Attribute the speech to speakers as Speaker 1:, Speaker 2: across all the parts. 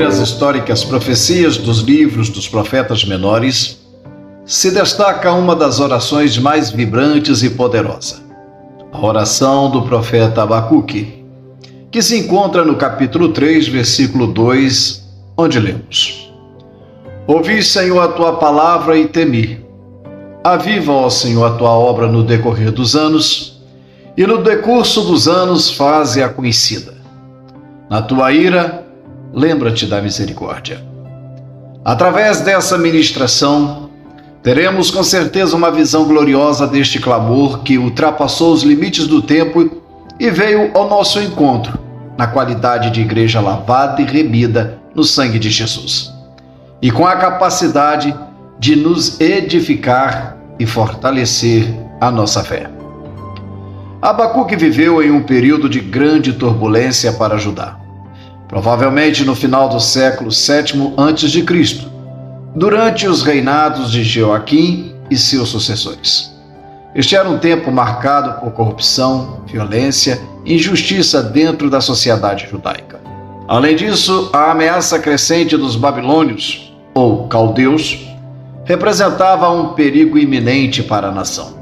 Speaker 1: Entre as históricas profecias dos livros dos profetas menores, se destaca uma das orações mais vibrantes e poderosa, a oração do profeta Abacuque, que se encontra no capítulo 3, versículo 2, onde lemos: Ouvi, Senhor, a tua palavra e temi. Aviva, ó Senhor, a tua obra no decorrer dos anos, e no decurso dos anos faze-a conhecida. Na tua ira, lembra-te da misericórdia. Através dessa ministração, teremos com certeza uma visão gloriosa deste clamor que ultrapassou os limites do tempo e veio ao nosso encontro, na qualidade de igreja lavada e remida no sangue de Jesus, e com a capacidade de nos edificar e fortalecer a nossa fé. Abacuque viveu em um período de grande turbulência para Judá, provavelmente no final do século VII a.C., durante os reinados de Joaquim e seus sucessores. Este era um tempo marcado por corrupção, violência e injustiça dentro da sociedade judaica. Além disso, a ameaça crescente dos babilônios, ou caldeus, representava um perigo iminente para a nação.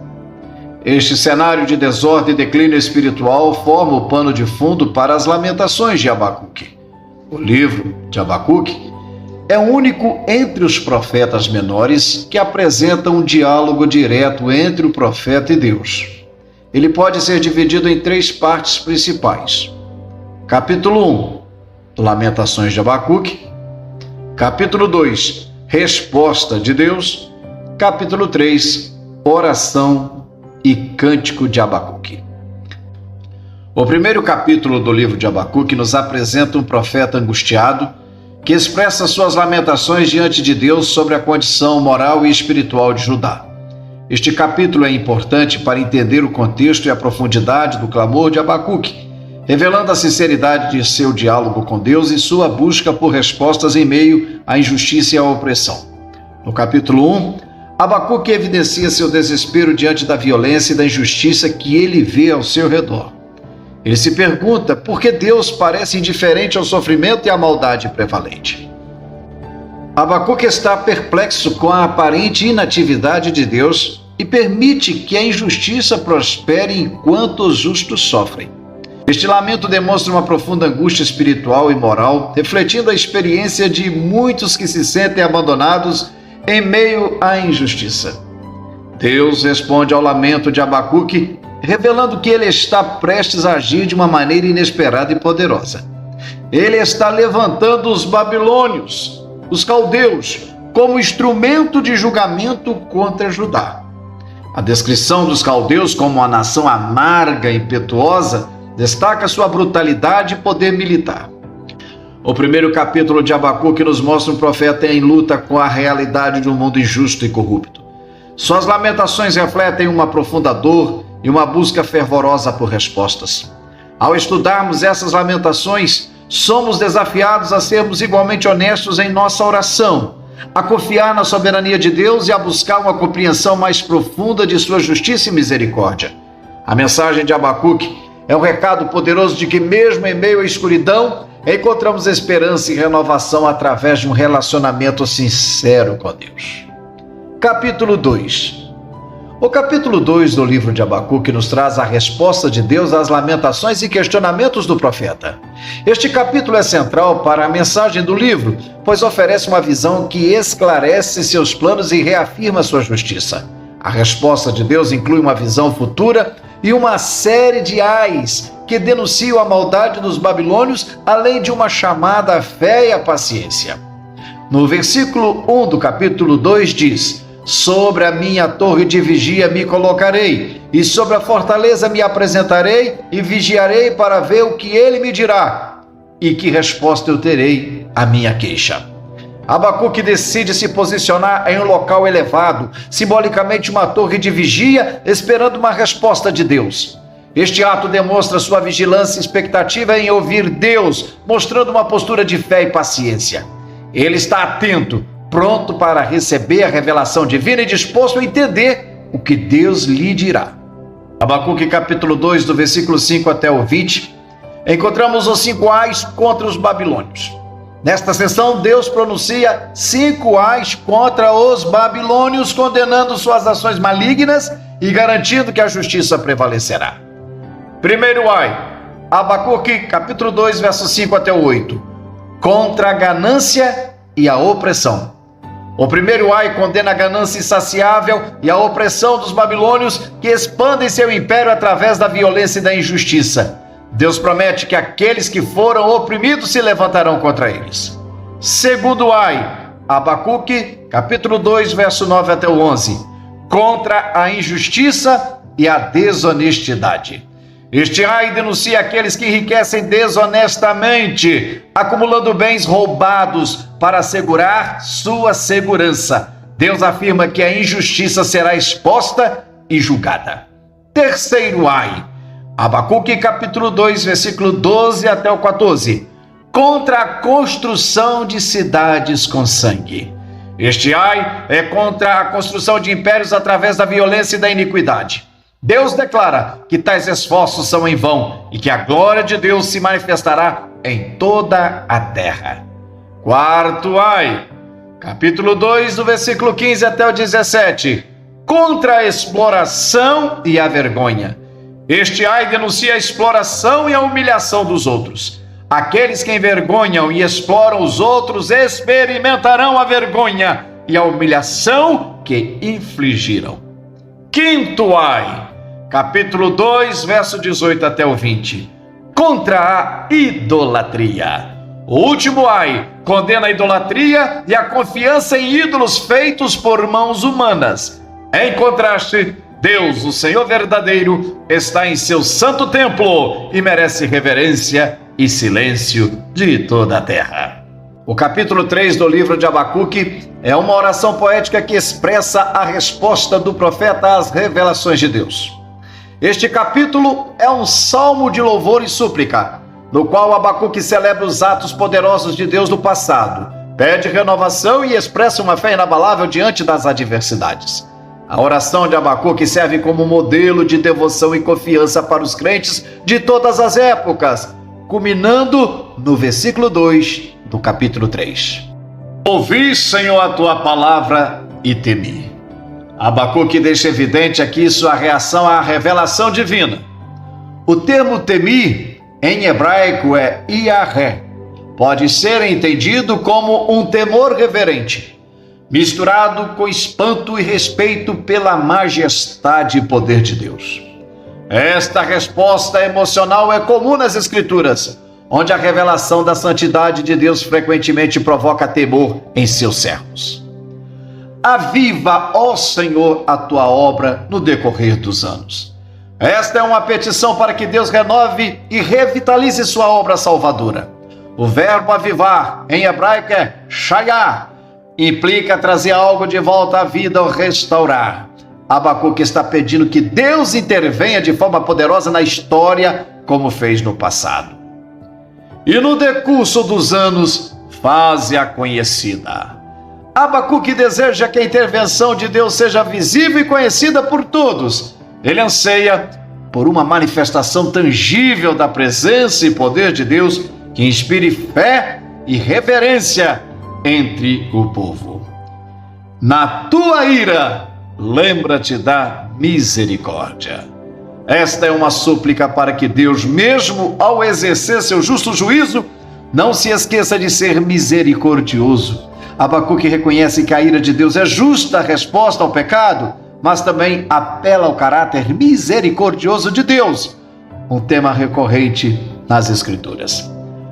Speaker 1: Este cenário de desordem e declínio espiritual forma o pano de fundo para as lamentações de Abacuque. O livro de Abacuque é o único entre os profetas menores que apresenta um diálogo direto entre o profeta e Deus. Ele pode ser dividido em 3 partes principais. Capítulo 1, Lamentações de Abacuque. Capítulo 2, Resposta de Deus. Capítulo 3, Oração e Cântico de Abacuque. O primeiro capítulo do livro de Abacuque nos apresenta um profeta angustiado que expressa suas lamentações diante de Deus sobre a condição moral e espiritual de Judá. Este capítulo é importante para entender o contexto e a profundidade do clamor de Abacuque, revelando a sinceridade de seu diálogo com Deus e sua busca por respostas em meio à injustiça e à opressão. No capítulo 1, Abacuque evidencia seu desespero diante da violência e da injustiça que ele vê ao seu redor. Ele se pergunta por que Deus parece indiferente ao sofrimento e à maldade prevalente. Abacuque está perplexo com a aparente inatividade de Deus e permite que a injustiça prospere enquanto os justos sofrem. Este lamento demonstra uma profunda angústia espiritual e moral, refletindo a experiência de muitos que se sentem abandonados em meio à injustiça. Deus responde ao lamento de Abacuque, revelando que ele está prestes a agir de uma maneira inesperada e poderosa. Ele está levantando os babilônios, os caldeus, como instrumento de julgamento contra Judá. A descrição dos caldeus como uma nação amarga e impetuosa destaca sua brutalidade e poder militar. O primeiro capítulo de Abacuque nos mostra um profeta em luta com a realidade de um mundo injusto e corrupto. Suas lamentações refletem uma profunda dor e uma busca fervorosa por respostas. Ao estudarmos essas lamentações, somos desafiados a sermos igualmente honestos em nossa oração, a confiar na soberania de Deus e a buscar uma compreensão mais profunda de sua justiça e misericórdia. A mensagem de Abacuque é um recado poderoso de que, mesmo em meio à escuridão, encontramos esperança e renovação através de um relacionamento sincero com Deus. Capítulo 2. O capítulo 2 do livro de Abacuque nos traz a resposta de Deus às lamentações e questionamentos do profeta. Este capítulo é central para a mensagem do livro, pois oferece uma visão que esclarece seus planos e reafirma sua justiça. A resposta de Deus inclui uma visão futura e uma série de ais que denunciam a maldade dos babilônios, além de uma chamada à fé e à paciência. No versículo 1 do capítulo 2 diz: Sobre a minha torre de vigia me colocarei, e sobre a fortaleza me apresentarei e vigiarei para ver o que ele me dirá, e que resposta eu terei à minha queixa. Abacuque decide se posicionar em um local elevado, simbolicamente uma torre de vigia, esperando uma resposta de Deus. Este ato demonstra sua vigilância e expectativa em ouvir Deus, mostrando uma postura de fé e paciência. Ele está atento, pronto para receber a revelação divina e disposto a entender o que Deus lhe dirá. Abacuque capítulo 2, do versículo 5 até o 20, encontramos os 5 ais contra os babilônios. Nesta sessão, Deus pronuncia 5 ais contra os babilônios, condenando suas ações malignas e garantindo que a justiça prevalecerá. Primeiro ai, Abacuque, capítulo 2, versos 5 até o 8. Contra a ganância e a opressão. O primeiro ai condena a ganância insaciável e a opressão dos babilônios que expandem seu império através da violência e da injustiça. Deus promete que aqueles que foram oprimidos se levantarão contra eles. Segundo ai, Abacuque, capítulo 2, verso 9 até o 11. Contra a injustiça e a desonestidade. Este ai denuncia aqueles que enriquecem desonestamente, acumulando bens roubados para assegurar sua segurança. Deus afirma que a injustiça será exposta e julgada. Terceiro ai, Abacuque, capítulo 2, versículo 12 até o 14. Contra a construção de cidades com sangue. Este ai é contra a construção de impérios através da violência e da iniquidade. Deus declara que tais esforços são em vão e que a glória de Deus se manifestará em toda a terra. Quarto ai, capítulo 2, do versículo 15 até o 17. Contra a exploração e a vergonha. Este ai denuncia a exploração e a humilhação dos outros. Aqueles que envergonham e exploram os outros experimentarão a vergonha e a humilhação que infligiram. Quinto ai, capítulo 2, verso 18 até o 20. Contra a idolatria. O último ai condena a idolatria e a confiança em ídolos feitos por mãos humanas. Em contraste, Deus, o Senhor verdadeiro, está em seu santo templo e merece reverência e silêncio de toda a terra. O capítulo 3 do livro de Abacuque é uma oração poética que expressa a resposta do profeta às revelações de Deus. Este capítulo é um salmo de louvor e súplica, no qual Abacuque celebra os atos poderosos de Deus do passado, pede renovação e expressa uma fé inabalável diante das adversidades. A oração de Abacuque serve como modelo de devoção e confiança para os crentes de todas as épocas, culminando no versículo 2 do capítulo 3. Ouvi, Senhor, a tua palavra e temi. Abacuque deixa evidente aqui sua reação à revelação divina. O termo temi, em hebraico, é iaré. Pode ser entendido como um temor reverente, misturado com espanto e respeito pela majestade e poder de Deus. Esta resposta emocional é comum nas Escrituras, onde a revelação da santidade de Deus frequentemente provoca temor em seus servos. Aviva, ó Senhor, a tua obra no decorrer dos anos. Esta é uma petição para que Deus renove e revitalize sua obra salvadora. O verbo avivar, em hebraico, é shayah, implica trazer algo de volta à vida ou restaurar. Abacuque está pedindo que Deus intervenha de forma poderosa na história, como fez no passado. E no decurso dos anos, faze-a conhecida. Abacuque deseja que a intervenção de Deus seja visível e conhecida por todos. Ele anseia por uma manifestação tangível da presença e poder de Deus que inspire fé e reverência entre o povo. Na tua ira, lembra-te da misericórdia. Esta é uma súplica para que Deus, mesmo ao exercer seu justo juízo, não se esqueça de ser misericordioso. Abacuque reconhece que a ira de Deus é justa resposta ao pecado, mas também apela ao caráter misericordioso de Deus, um tema recorrente nas Escrituras.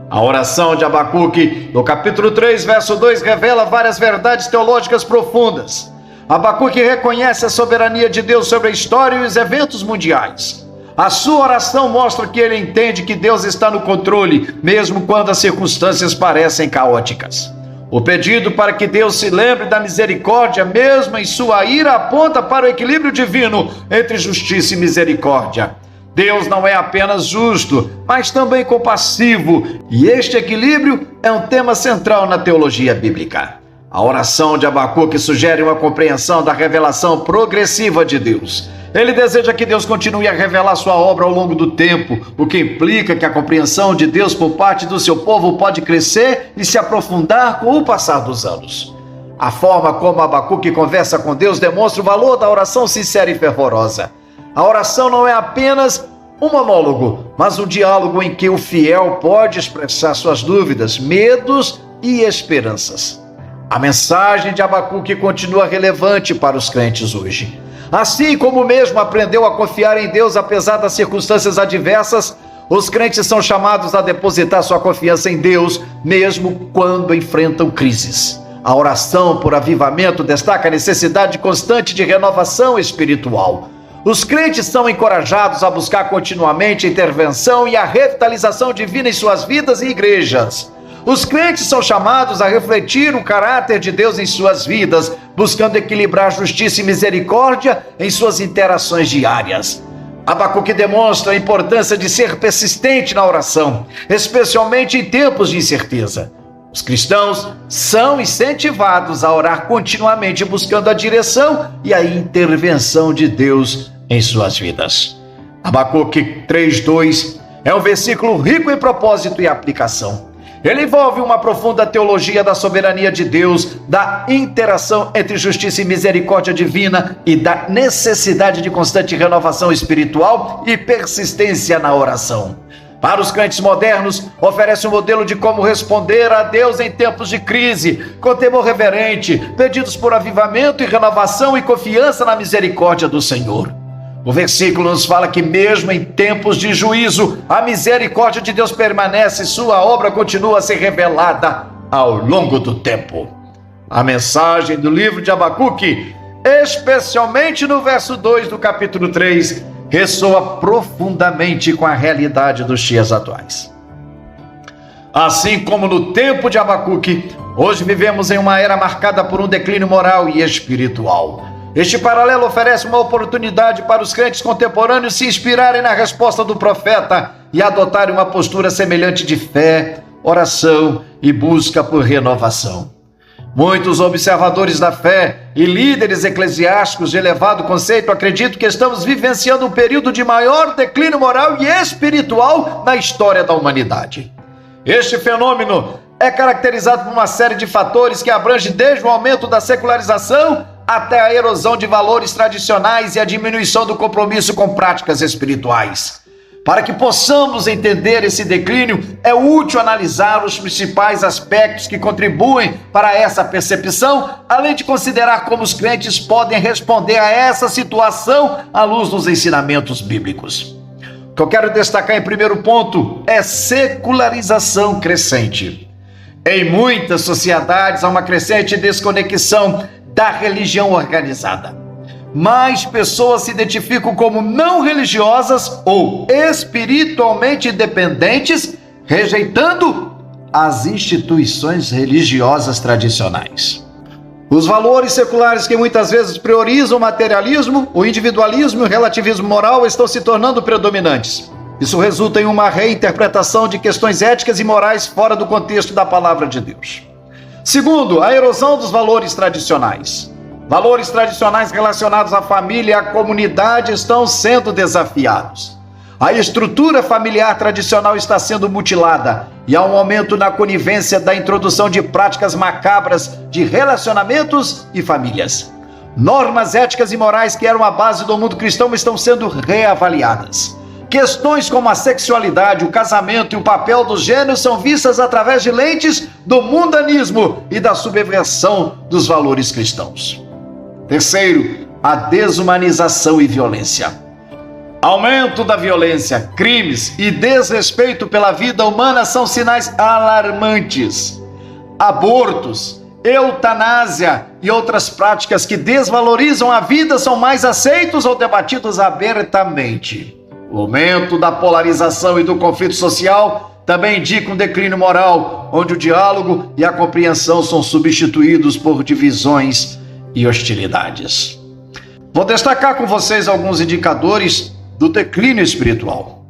Speaker 1: A oração de Abacuque, no capítulo 3, verso 2, revela várias verdades teológicas profundas. Abacuque reconhece a soberania de Deus sobre a história e os eventos mundiais. A sua oração mostra que ele entende que Deus está no controle, mesmo quando as circunstâncias parecem caóticas. O pedido para que Deus se lembre da misericórdia, mesmo em sua ira, aponta para o equilíbrio divino entre justiça e misericórdia. Deus não é apenas justo, mas também compassivo, e este equilíbrio é um tema central na teologia bíblica. A oração de Abacuque sugere uma compreensão da revelação progressiva de Deus. Ele deseja que Deus continue a revelar sua obra ao longo do tempo, o que implica que a compreensão de Deus por parte do seu povo pode crescer e se aprofundar com o passar dos anos. A forma como Abacuque conversa com Deus demonstra o valor da oração sincera e fervorosa. A oração não é apenas um monólogo, mas um diálogo em que o fiel pode expressar suas dúvidas, medos e esperanças. A mensagem de Abacuque continua relevante para os crentes hoje. Assim como mesmo aprendeu a confiar em Deus apesar das circunstâncias adversas, os crentes são chamados a depositar sua confiança em Deus, mesmo quando enfrentam crises. A oração por avivamento destaca a necessidade constante de renovação espiritual. Os crentes são encorajados a buscar continuamente a intervenção e a revitalização divina em suas vidas e igrejas. Os crentes são chamados a refletir o caráter de Deus em suas vidas, buscando equilibrar justiça e misericórdia em suas interações diárias. Abacuque demonstra a importância de ser persistente na oração, especialmente em tempos de incerteza. Os cristãos são incentivados a orar continuamente, buscando a direção e a intervenção de Deus em suas vidas. Abacuque 3:2 é um versículo rico em propósito e aplicação. Ele envolve uma profunda teologia da soberania de Deus, da interação entre justiça e misericórdia divina e da necessidade de constante renovação espiritual e persistência na oração. Para os crentes modernos, oferece um modelo de como responder a Deus em tempos de crise, com temor reverente, pedidos por avivamento e renovação e confiança na misericórdia do Senhor. O versículo nos fala que mesmo em tempos de juízo, a misericórdia de Deus permanece e sua obra continua a ser revelada ao longo do tempo. A mensagem do livro de Abacuque, especialmente no verso 2 do capítulo 3, ressoa profundamente com a realidade dos dias atuais. Assim como no tempo de Abacuque, hoje vivemos em uma era marcada por um declínio moral e espiritual. Este paralelo oferece uma oportunidade para os crentes contemporâneos se inspirarem na resposta do profeta e adotarem uma postura semelhante de fé, oração e busca por renovação. Muitos observadores da fé e líderes eclesiásticos de elevado conceito acreditam que estamos vivenciando um período de maior declínio moral e espiritual na história da humanidade. Este fenômeno é caracterizado por uma série de fatores que abrange desde o aumento da secularização até a erosão de valores tradicionais e a diminuição do compromisso com práticas espirituais. Para que possamos entender esse declínio, é útil analisar os principais aspectos que contribuem para essa percepção, além de considerar como os crentes podem responder a essa situação à luz dos ensinamentos bíblicos. O que eu quero destacar em primeiro ponto é secularização crescente. Em muitas sociedades há uma crescente desconexão da religião organizada. Mais pessoas se identificam como não religiosas ou espiritualmente independentes, rejeitando as instituições religiosas tradicionais. Os valores seculares que muitas vezes priorizam o materialismo, o individualismo e o relativismo moral estão se tornando predominantes. Isso resulta em uma reinterpretação de questões éticas e morais fora do contexto da palavra de Deus. Segundo, a erosão dos valores tradicionais. Valores tradicionais relacionados à família e à comunidade estão sendo desafiados. A estrutura familiar tradicional está sendo mutilada e há um aumento na conivência da introdução de práticas macabras de relacionamentos e famílias. Normas éticas e morais que eram a base do mundo cristão estão sendo reavaliadas. Questões como a sexualidade, o casamento e o papel dos gêneros são vistas através de lentes do mundanismo e da subversão dos valores cristãos. Terceiro, a desumanização e violência. Aumento da violência, crimes e desrespeito pela vida humana são sinais alarmantes. Abortos, eutanásia e outras práticas que desvalorizam a vida são mais aceitos ou debatidos abertamente. O aumento da polarização e do conflito social também indica um declínio moral, onde o diálogo e a compreensão são substituídos por divisões e hostilidades. Vou destacar com vocês alguns indicadores do declínio espiritual.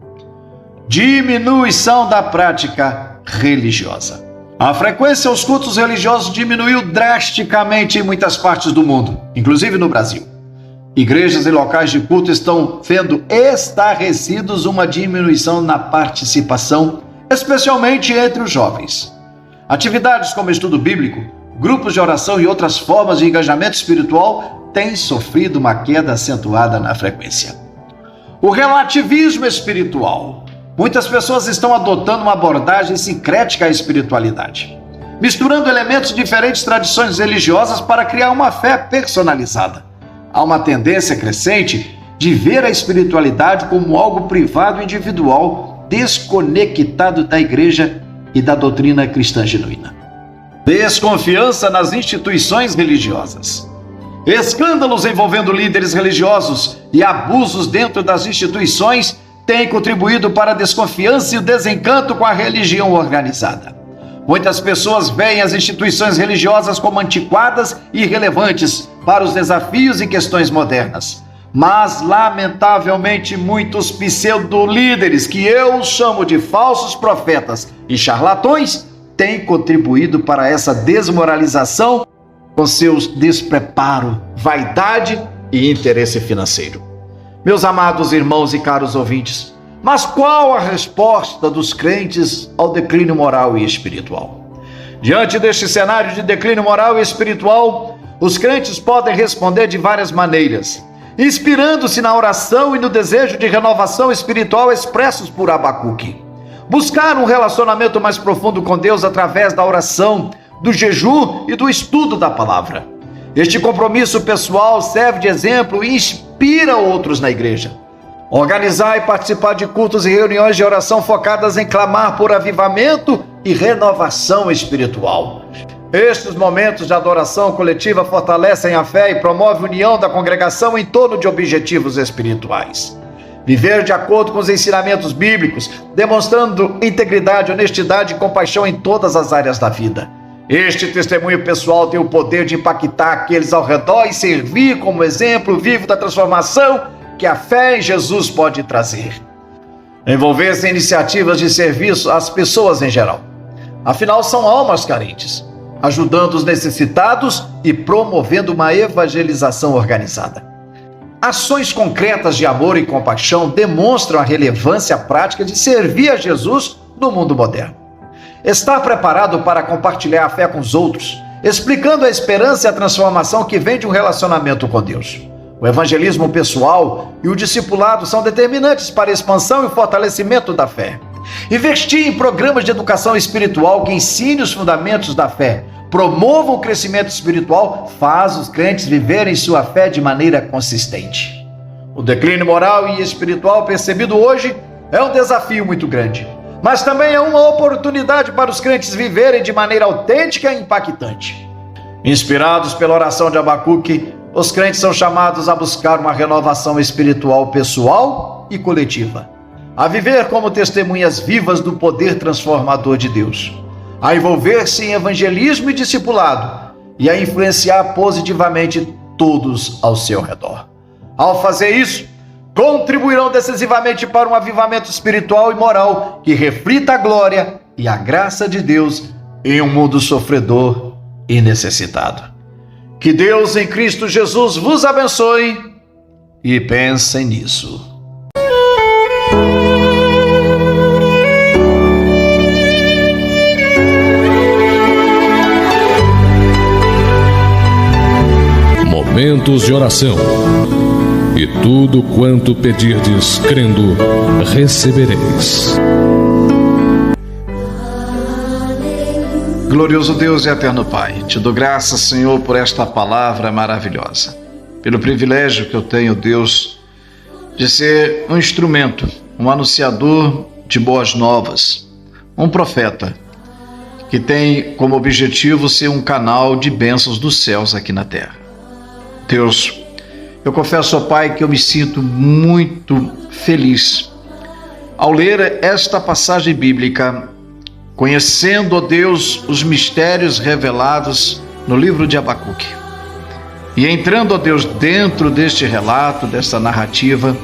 Speaker 1: Diminuição da prática religiosa. A frequência aos cultos religiosos diminuiu drasticamente em muitas partes do mundo, inclusive no Brasil. Igrejas e locais de culto estão vendo estarrecidos uma diminuição na participação, especialmente entre os jovens. Atividades como estudo bíblico, grupos de oração e outras formas de engajamento espiritual têm sofrido uma queda acentuada na frequência. O relativismo espiritual. Muitas pessoas estão adotando uma abordagem sincrética à espiritualidade, misturando elementos de diferentes tradições religiosas para criar uma fé personalizada. Há uma tendência crescente de ver a espiritualidade como algo privado e individual, desconectado da igreja e da doutrina cristã genuína. Desconfiança nas instituições religiosas. Escândalos envolvendo líderes religiosos e abusos dentro das instituições têm contribuído para a desconfiança e o desencanto com a religião organizada. Muitas pessoas veem as instituições religiosas como antiquadas e irrelevantes para os desafios e questões modernas. Mas, lamentavelmente, muitos pseudo-líderes, que eu chamo de falsos profetas e charlatões, têm contribuído para essa desmoralização com seus despreparo, vaidade e interesse financeiro. Meus amados irmãos e caros ouvintes, mas qual a resposta dos crentes ao declínio moral e espiritual? Diante deste cenário de declínio moral e espiritual, os crentes podem responder de várias maneiras, inspirando-se na oração e no desejo de renovação espiritual expressos por Abacuque. Buscar um relacionamento mais profundo com Deus através da oração, do jejum e do estudo da palavra. Este compromisso pessoal serve de exemplo e inspira outros na igreja. Organizar e participar de cultos e reuniões de oração focadas em clamar por avivamento e renovação espiritual. Estes momentos de adoração coletiva fortalecem a fé e promovem a união da congregação em torno de objetivos espirituais. Viver de acordo com os ensinamentos bíblicos, demonstrando integridade, honestidade e compaixão em todas as áreas da vida. Este testemunho pessoal tem o poder de impactar aqueles ao redor e servir como exemplo vivo da transformação que a fé em Jesus pode trazer. Envolver-se em iniciativas de serviço às pessoas em geral. Afinal, são almas carentes, ajudando os necessitados e promovendo uma evangelização organizada. Ações concretas de amor e compaixão demonstram a relevância prática de servir a Jesus no mundo moderno. Estar preparado para compartilhar a fé com os outros, explicando a esperança e a transformação que vem de um relacionamento com Deus. O evangelismo pessoal e o discipulado são determinantes para a expansão e o fortalecimento da fé. Investir em programas de educação espiritual que ensinem os fundamentos da fé, promovam o crescimento espiritual, faz os crentes viverem sua fé de maneira consistente. O declínio moral e espiritual percebido hoje é um desafio muito grande, mas também é uma oportunidade para os crentes viverem de maneira autêntica e impactante. Inspirados pela oração de Abacuque, os crentes são chamados a buscar uma renovação espiritual pessoal e coletiva, a viver como testemunhas vivas do poder transformador de Deus, a envolver-se em evangelismo e discipulado e a influenciar positivamente todos ao seu redor. Ao fazer isso, contribuirão decisivamente para um avivamento espiritual e moral que reflita a glória e a graça de Deus em um mundo sofredor e necessitado. Que Deus em Cristo Jesus vos abençoe e pensem nisso.
Speaker 2: Momentos de oração. E tudo quanto pedirdes, crendo, recebereis.
Speaker 1: Glorioso Deus e eterno Pai, te dou graças, Senhor, por esta palavra maravilhosa, pelo privilégio que eu tenho, Deus, de ser um instrumento, um anunciador de boas novas, um profeta, que tem como objetivo ser um canal de bênçãos dos céus aqui na terra. Deus, eu confesso, ó Pai, que eu me sinto muito feliz ao ler esta passagem bíblica, conhecendo, ó Deus, os mistérios revelados no livro de Abacuque. E entrando, ó Deus, dentro deste relato, desta narrativa,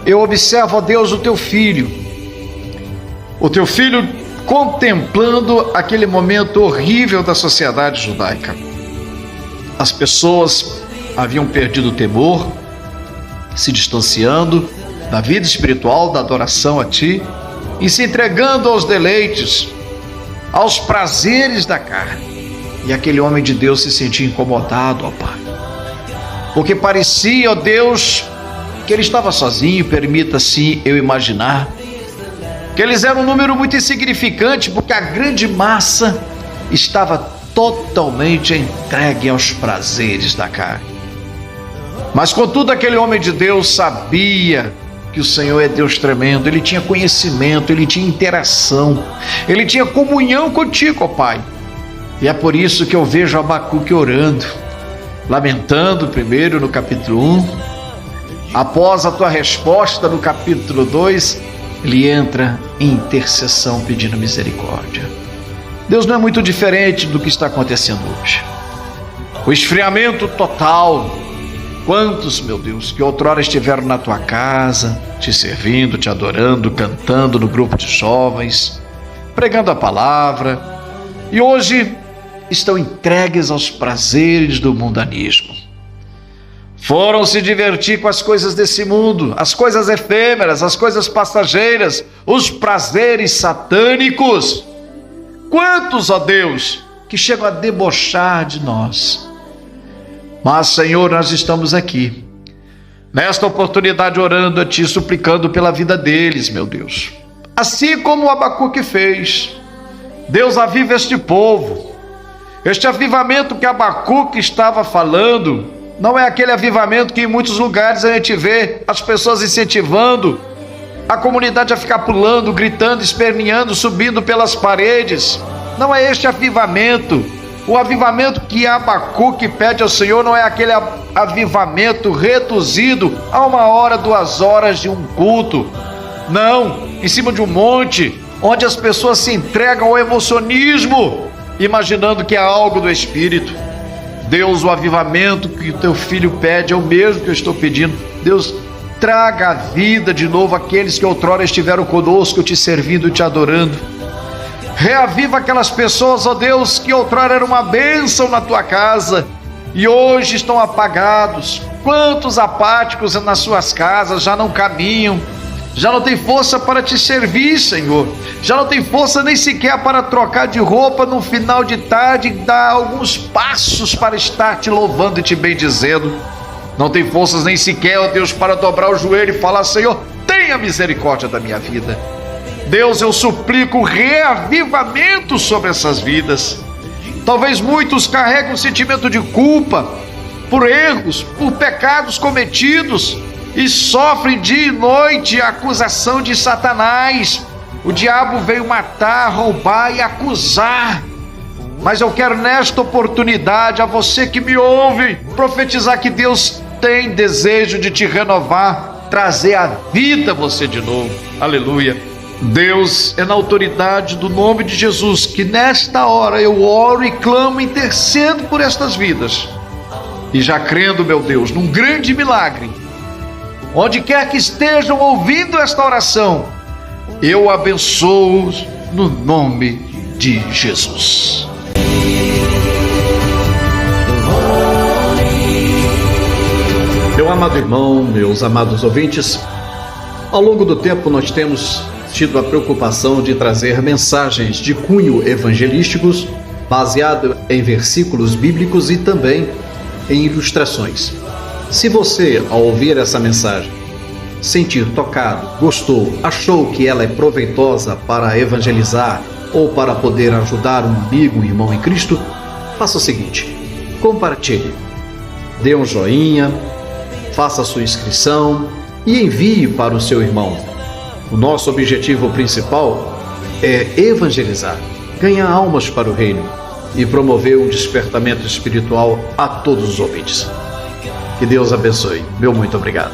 Speaker 1: eu observo, ó Deus, o teu filho contemplando aquele momento horrível da sociedade judaica. As pessoas haviam perdido o temor, se distanciando da vida espiritual, da adoração a Ti, e se entregando aos deleites, aos prazeres da carne. E aquele homem de Deus se sentia incomodado, ó Pai, porque parecia, ó Deus, que ele estava sozinho. Permita-se eu imaginar que eles eram um número muito insignificante, porque a grande massa estava totalmente entregue aos prazeres da carne. Mas contudo, aquele homem de Deus sabia que o Senhor é Deus tremendo. Ele tinha conhecimento, ele tinha interação, ele tinha comunhão contigo, ó Pai. E é por isso que eu vejo Abacuque orando, lamentando primeiro no capítulo 1, após a tua resposta no capítulo 2, ele entra em intercessão pedindo misericórdia. Deus não é muito diferente do que está acontecendo hoje. O esfriamento total. Quantos, meu Deus, que outrora estiveram na tua casa, te servindo, te adorando, cantando no grupo de jovens, pregando a palavra, e hoje estão entregues aos prazeres do mundanismo. Foram se divertir com as coisas desse mundo, as coisas efêmeras, as coisas passageiras, os prazeres satânicos. Quantos, ó Deus, que chegam a debochar de nós. Mas, Senhor, nós estamos aqui, nesta oportunidade, orando a Ti, suplicando pela vida deles, meu Deus. Assim como o Abacuque fez. Deus, aviva este povo. Este avivamento que Abacuque estava falando não é aquele avivamento que em muitos lugares a gente vê as pessoas incentivando a comunidade a ficar pulando, gritando, esperneando, subindo pelas paredes. Não é este avivamento. O avivamento que Abacuque pede ao Senhor não é aquele avivamento reduzido a 1 hora, 2 horas de um culto. Não, em cima de um monte, onde as pessoas se entregam ao emocionismo, imaginando que é algo do Espírito. Deus, o avivamento que o Teu Filho pede é o mesmo que eu estou pedindo. Deus, traga a vida de novo aqueles que outrora estiveram conosco, te servindo e te adorando. Reaviva aquelas pessoas, ó Deus, que outrora era uma bênção na Tua casa e hoje estão apagados. Quantos apáticos nas suas casas já não caminham, já não tem força para te servir, Senhor, já não tem força nem sequer para trocar de roupa no final de tarde e dar alguns passos para estar te louvando e te bendizendo. Não tem forças nem sequer, ó Deus, para dobrar o joelho e falar: Senhor, tenha misericórdia da minha vida. Deus, eu suplico reavivamento sobre essas vidas. Talvez muitos carregam um sentimento de culpa por erros, por pecados cometidos, e sofrem dia e noite a acusação de Satanás. O diabo veio matar, roubar e acusar. Mas eu quero nesta oportunidade, a você que me ouve, profetizar que Deus tem desejo de te renovar, trazer à vida você de novo. Aleluia. Deus, é na autoridade do nome de Jesus que nesta hora eu oro e clamo, intercedo por estas vidas. E já crendo, meu Deus, num grande milagre, onde quer que estejam ouvindo esta oração, eu abençoo no nome de Jesus.
Speaker 3: Meu amado irmão, meus amados ouvintes, ao longo do tempo nós temos tido a preocupação de trazer mensagens de cunho evangelísticos, baseado em versículos bíblicos e também em ilustrações. Se você, ao ouvir essa mensagem, sentir tocado, gostou, achou que ela é proveitosa para evangelizar ou para poder ajudar um amigo, um irmão em Cristo, faça o seguinte: compartilhe, dê um joinha, faça a sua inscrição e envie para o seu irmão. O nosso objetivo principal é evangelizar, ganhar almas para o reino e promover um despertamento espiritual a todos os ouvintes. Que Deus abençoe. Meu muito obrigado.